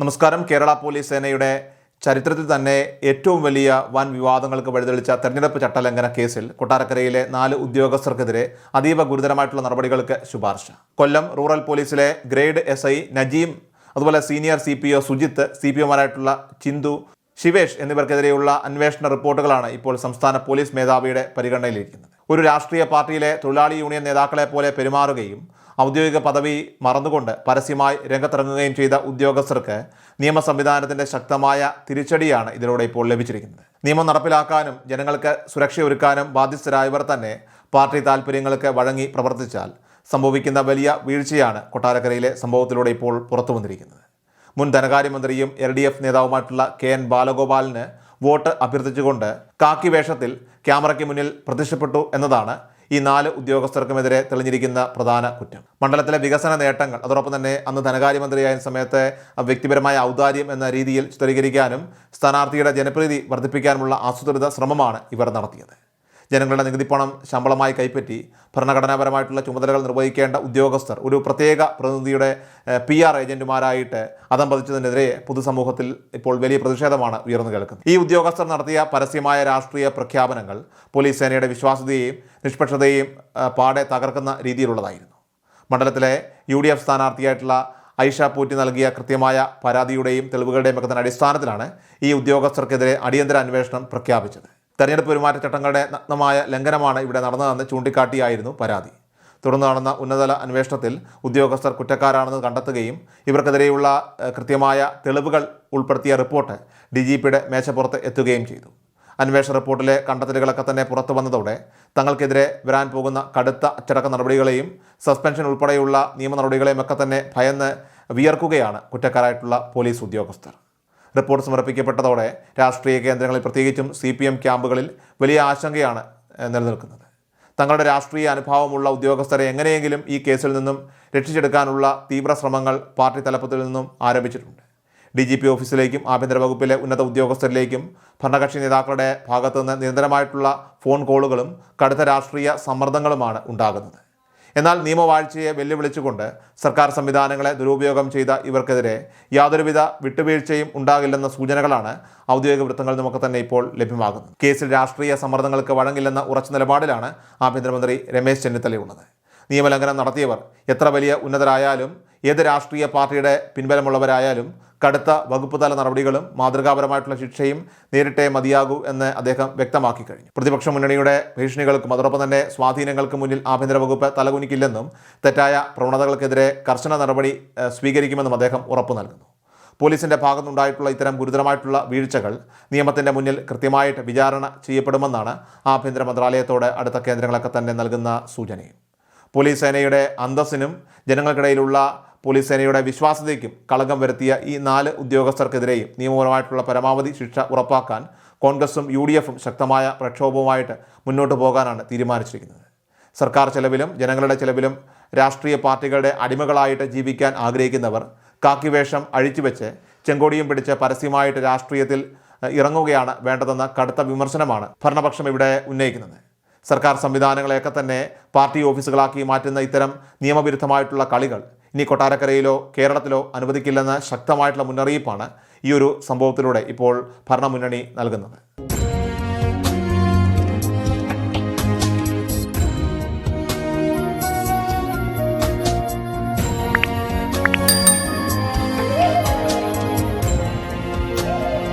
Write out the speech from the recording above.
നമസ്കാരം. കേരള പോലീസ് സേനയുടെ ചരിത്രത്തിൽ തന്നെ ഏറ്റവും വലിയ വൻ വിവാദങ്ങൾക്ക് വഴിതെളിച്ച തെരഞ്ഞെടുപ്പ് ചട്ടലംഘന കേസിൽ കൊട്ടാരക്കരയിലെ 4 ഉദ്യോഗസ്ഥർക്കെതിരെ അതീവ ഗുരുതരമായിട്ടുള്ള നടപടികൾക്ക് ശുപാർശ. കൊല്ലം റൂറൽ പോലീസിലെ ഗ്രേഡ് SI നജീം, അതുപോലെ സീനിയർ CPO സുജിത്ത്, CPOമാരായിട്ടുള്ള ചിന്തു, ശിവേഷ് എന്നിവർക്കെതിരെയുള്ള അന്വേഷണ റിപ്പോർട്ടുകളാണ് ഇപ്പോൾ സംസ്ഥാന പോലീസ് മേധാവിയുടെ പരിഗണനയിലിരിക്കുന്നത്. ഒരു രാഷ്ട്രീയ പാർട്ടിയിലെ തൊഴിലാളി യൂണിയൻ നേതാക്കളെ പോലെ പെരുമാറുകയും ഔദ്യോഗിക പദവി മറന്നുകൊണ്ട് പരസ്യമായി രംഗത്തിറങ്ങുകയും ചെയ്ത ഉദ്യോഗസ്ഥർക്ക് നിയമ സംവിധാനത്തിൻ്റെ ശക്തമായ തിരിച്ചടിയാണ് ഇതിലൂടെ ഇപ്പോൾ ലഭിച്ചിരിക്കുന്നത്. നിയമം നടപ്പിലാക്കാനും ജനങ്ങൾക്ക് സുരക്ഷയൊരുക്കാനും ബാധ്യസ്ഥരായവർ തന്നെ പാർട്ടി താൽപ്പര്യങ്ങൾക്ക് വഴങ്ങി പ്രവർത്തിച്ചാൽ സംഭവിക്കുന്ന വലിയ വീഴ്ചയാണ് കൊട്ടാരക്കരയിലെ സംഭവത്തിലൂടെ ഇപ്പോൾ പുറത്തു വന്നിരിക്കുന്നത്. മുൻ ധനകാര്യമന്ത്രിയും LDF നേതാവുമായിട്ടുള്ള KN ബാലഗോപാലിന് വോട്ട് അഭ്യർത്ഥിച്ചുകൊണ്ട് കാക്കി വേഷത്തിൽ ക്യാമറയ്ക്ക് മുന്നിൽ പ്രത്യക്ഷപ്പെട്ടു എന്നതാണ് ഈ 4 ഉദ്യോഗസ്ഥർക്കുമെതിരെ തെളിഞ്ഞിരിക്കുന്ന പ്രധാന കുറ്റം. മണ്ഡലത്തിലെ വികസന നേട്ടങ്ങൾ, അതോടൊപ്പം തന്നെ അന്ന് ധനകാര്യമന്ത്രിയായ സമയത്ത് വ്യക്തിപരമായ ഔദാര്യം എന്ന രീതിയിൽ ചിത്രീകരിക്കാനും സ്ഥാനാർത്ഥിയുടെ ജനപ്രീതി വർദ്ധിപ്പിക്കാനുമുള്ള ആസൂത്രിത ശ്രമമാണ് ഇവർ നടത്തിയത്. ജനങ്ങളുടെ നികുതി പണം ശമ്പളമായി കൈപ്പറ്റി ഭരണഘടനാപരമായിട്ടുള്ള ചുമതലകൾ നിർവഹിക്കേണ്ട ഉദ്യോഗസ്ഥർ ഒരു പ്രത്യേക പ്രതിനിധിയുടെ PR ഏജന്റുമാരായിട്ട് അതംപതിച്ചതിനെതിരെ പൊതുസമൂഹത്തിൽ ഇപ്പോൾ വലിയ പ്രതിഷേധമാണ് ഉയർന്നു കേൾക്കുന്നത്. ഈ ഉദ്യോഗസ്ഥർ നടത്തിയ പരസ്യമായ രാഷ്ട്രീയ പ്രഖ്യാപനങ്ങൾ പോലീസ് സേനയുടെ വിശ്വാസ്യതയെയും നിഷ്പക്ഷതയെയും പാടെ തകർക്കുന്ന രീതിയിലുള്ളതായിരുന്നു. മണ്ഡലത്തിലെ UDF സ്ഥാനാർത്ഥിയായിട്ടുള്ള ഐഷ പൂറ്റി നൽകിയ കൃത്യമായ പരാതിയുടെയും തെളിവുകളുടെയും ഒക്കെ തന്നെ അടിസ്ഥാനത്തിലാണ് ഈ ഉദ്യോഗസ്ഥർക്കെതിരെ അടിയന്തര അന്വേഷണം പ്രഖ്യാപിച്ചത്. തെരഞ്ഞെടുപ്പ് പെരുമാറ്റച്ചട്ടങ്ങളുടെ നഗ്നമായ ലംഘനമാണ് ഇവിടെ നടന്നതെന്ന് ചൂണ്ടിക്കാട്ടിയായിരുന്നു പരാതി. തുടർന്ന് നടന്ന ഉന്നതതല അന്വേഷണത്തിൽ ഉദ്യോഗസ്ഥർ കുറ്റക്കാരാണെന്ന് കണ്ടെത്തുകയും ഇവർക്കെതിരെയുള്ള കൃത്യമായ തെളിവുകൾ ഉൾപ്പെടുത്തിയ റിപ്പോർട്ട് DGPയുടെ മേശപ്പുറത്ത് എത്തുകയും ചെയ്തു. അന്വേഷണ റിപ്പോർട്ടിലെ കണ്ടെത്തലുകളൊക്കെ തന്നെ പുറത്തു വന്നതോടെ തങ്ങൾക്കെതിരെ വരാൻ പോകുന്ന കടുത്ത അച്ചടക്ക നടപടികളെയും സസ്പെൻഷൻ ഉൾപ്പെടെയുള്ള നിയമ നടപടികളെയും ഒക്കെ തന്നെ ഭയന്ന് വിയർക്കുകയാണ് കുറ്റക്കാരായിട്ടുള്ള പോലീസ് ഉദ്യോഗസ്ഥർ. റിപ്പോർട്ട് സമർപ്പിക്കപ്പെട്ടതോടെ രാഷ്ട്രീയ കേന്ദ്രങ്ങളിൽ, പ്രത്യേകിച്ചും CPM ക്യാമ്പുകളിൽ വലിയ ആശങ്കയാണ് നിലനിൽക്കുന്നത്. തങ്ങളുടെ രാഷ്ട്രീയ അനുഭാവമുള്ള ഉദ്യോഗസ്ഥരെ എങ്ങനെയെങ്കിലും ഈ കേസിൽ നിന്നും രക്ഷിച്ചെടുക്കാനുള്ള തീവ്ര ശ്രമങ്ങൾ പാർട്ടി തലപ്പത്തിൽ നിന്നും ആരംഭിച്ചിട്ടുണ്ട്. DGP ഓഫീസിലേക്കും ആഭ്യന്തര വകുപ്പിലെ ഉന്നത ഉദ്യോഗസ്ഥരിലേക്കും ഭരണകക്ഷി നേതാക്കളുടെ ഭാഗത്തുനിന്ന് നിരന്തരമായിട്ടുള്ള ഫോൺ കോളുകളും കടുത്ത രാഷ്ട്രീയ സമ്മർദ്ദങ്ങളുമാണ് ഉണ്ടാകുന്നത്. എന്നാൽ നിയമവാഴ്ചയെ വെല്ലുവിളിച്ചുകൊണ്ട് സർക്കാർ സംവിധാനങ്ങളെ ദുരുപയോഗം ചെയ്ത ഇവർക്കെതിരെ യാതൊരുവിധ വിട്ടുവീഴ്ചയും ഉണ്ടാകില്ലെന്ന സൂചനകളാണ് ഔദ്യോഗിക വൃത്തങ്ങളിൽ നമുക്ക് തന്നെ ഇപ്പോൾ ലഭ്യമാകുന്നത്. കേസിൽ രാഷ്ട്രീയ സമ്മർദ്ദങ്ങൾക്ക് വഴങ്ങില്ലെന്ന ഉറച്ച നിലപാടിലാണ് ആഭ്യന്തരമന്ത്രി രമേശ് ചെന്നിത്തലയുള്ളത്. നിയമലംഘനം നടത്തിയവർ എത്ര വലിയ ഉന്നതരായാലും, ഏത് രാഷ്ട്രീയ പാർട്ടിയുടെ പിൻബലമുള്ളവരായാലും കടുത്ത വകുപ്പ് തല നടപടികളും മാതൃകാപരമായിട്ടുള്ള ശിക്ഷയും നേരിട്ടേ മതിയാകൂ എന്ന് അദ്ദേഹം വ്യക്തമാക്കി കഴിഞ്ഞു. പ്രതിപക്ഷ മുന്നണിയുടെ ഭീഷണികൾക്കും അതോടൊപ്പം തന്നെ സ്വാധീനങ്ങൾക്ക് മുന്നിൽ ആഭ്യന്തര വകുപ്പ് തലകുനിക്കില്ലെന്നും തെറ്റായ പ്രവണതകൾക്കെതിരെ കർശന നടപടി സ്വീകരിക്കുമെന്നും അദ്ദേഹം ഉറപ്പു നൽകുന്നു. പോലീസിൻ്റെ ഭാഗത്തുനിന്നുണ്ടായിട്ടുള്ള ഇത്തരം ഗുരുതരമായിട്ടുള്ള വീഴ്ചകൾ നിയമത്തിൻ്റെ മുന്നിൽ കൃത്യമായിട്ട് വിചാരണ ചെയ്യപ്പെടുമെന്നാണ് ആഭ്യന്തര മന്ത്രാലയത്തോട് അടുത്ത കേന്ദ്രങ്ങളൊക്കെ തന്നെ നൽകുന്ന സൂചനയും. പോലീസ് സേനയുടെ അന്തസ്സിനും ജനങ്ങൾക്കിടയിലുള്ള പോലീസ് സേനയുടെ വിശ്വാസ്യതയ്ക്കും കളങ്കം വരുത്തിയ ഈ 4 ഉദ്യോഗസ്ഥർക്കെതിരെയും നിയമപരമായിട്ടുള്ള പരമാവധി ശിക്ഷ ഉറപ്പാക്കാൻ കോൺഗ്രസും UDFും ശക്തമായ പ്രക്ഷോഭവുമായിട്ട് മുന്നോട്ട് പോകാനാണ് തീരുമാനിച്ചിരിക്കുന്നത്. സർക്കാർ ചെലവിലും ജനങ്ങളുടെ ചെലവിലും രാഷ്ട്രീയ പാർട്ടികളുടെ അടിമകളായിട്ട് ജീവിക്കാൻ ആഗ്രഹിക്കുന്നവർ കാക്കി വേഷം അഴിച്ചുവെച്ച് ചെങ്കോടിയും പിടിച്ച് പരസ്യമായിട്ട് രാഷ്ട്രീയത്തിൽ ഇറങ്ങുകയാണ് വേണ്ടതെന്ന കടുത്ത വിമർശനമാണ് ഭരണപക്ഷം ഇവിടെ ഉന്നയിക്കുന്നത്. സർക്കാർ സംവിധാനങ്ങളെയൊക്കെ തന്നെ പാർട്ടി ഓഫീസുകളാക്കി മാറ്റുന്ന ഇത്തരം നിയമവിരുദ്ധമായിട്ടുള്ള കളികൾ ഇനി കൊട്ടാരക്കരയിലോ കേരളത്തിലോ അനുവദിക്കില്ലെന്ന ശക്തമായിട്ടുള്ള മുന്നറിയിപ്പാണ് ഈ ഒരു സംഭവത്തിലൂടെ ഇപ്പോൾ ഭരണമുന്നണി നൽകുന്നത്.